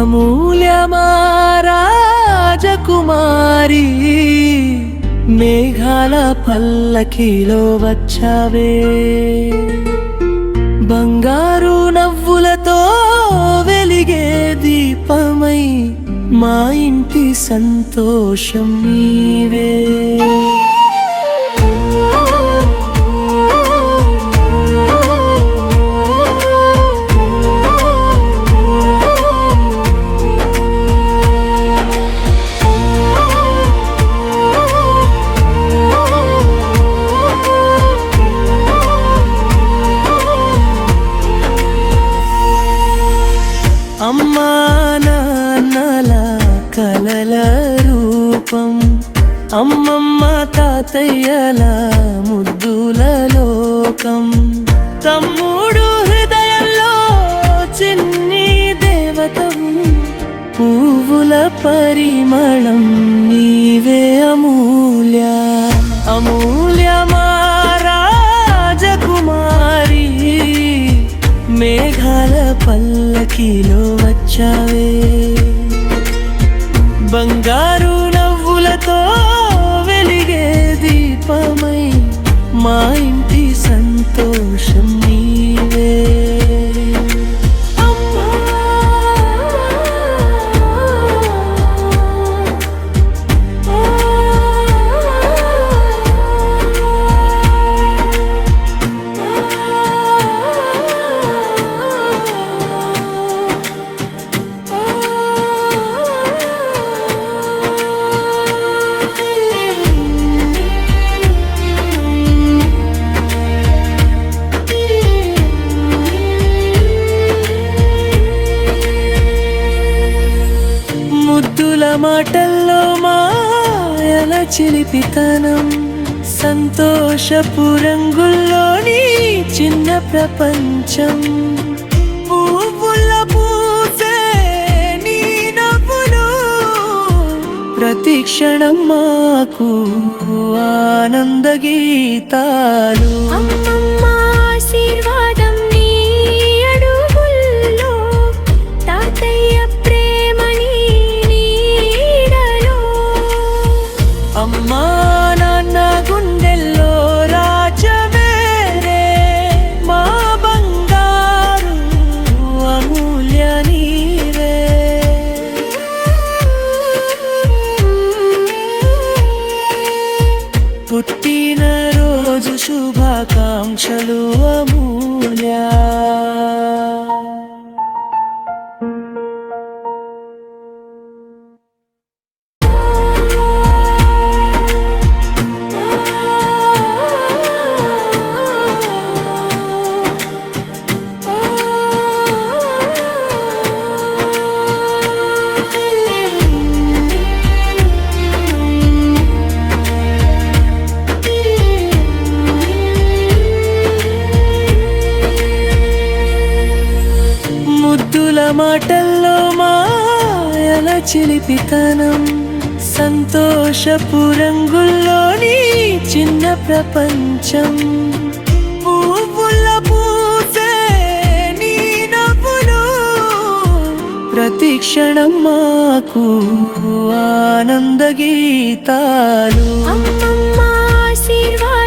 అమూల్యమా రాజకుమారి మేఘాల పల్లకిలో వచ్చావే బంగారు నవ్వులతో వెలిగే దీపమై మా ఇంటి సంతోషం నీవే అమ్మా నాన్నల కలల రూపం అమ్మమ్మ తాతయ్యల ముద్దుల లోకం తమ్ముడు హృదయంలో చిన్ని దేవతవు పువ్వుల పరిమళం నీవే అమూల్య అమూల్యమా రాజకుమారి మేఘాల పల్లకిలో వచ్చావే బంగారు నవ్వులతో వెలిగే దీపమై మా ఇంటి సంతోషం నీవే ముద్దుల మాటల్లో మాయల చిలిపితనం సంతోషపు రంగుల్లోని చిన్న ప్రపంచం పువ్వుల పూసే నీ నవ్వులు ప్రతి క్షణం మాకు ఆనంద గీతాలు ఆశీర్వాదం నీ అడుగుల్లో తాతయ్య ప్రేమని నీడలో అమ్మా నాన్న గుండెల్లో రాజవేరే మా బంగారు అమూల్య నీవే పుట్టిన రోజు శుభాకాంక్షలు అమూల్య ముద్దుల మాటల్లో మాయల చిలిపితనం సంతోషపు రంగుల్లోని చిన్న ప్రపంచం పువ్వుల పూసే నీ నవ్వులు ప్రతి క్షణం మాకు ఆనంద గీతాలు అమ్మమ్మ ఆశీర్వాదం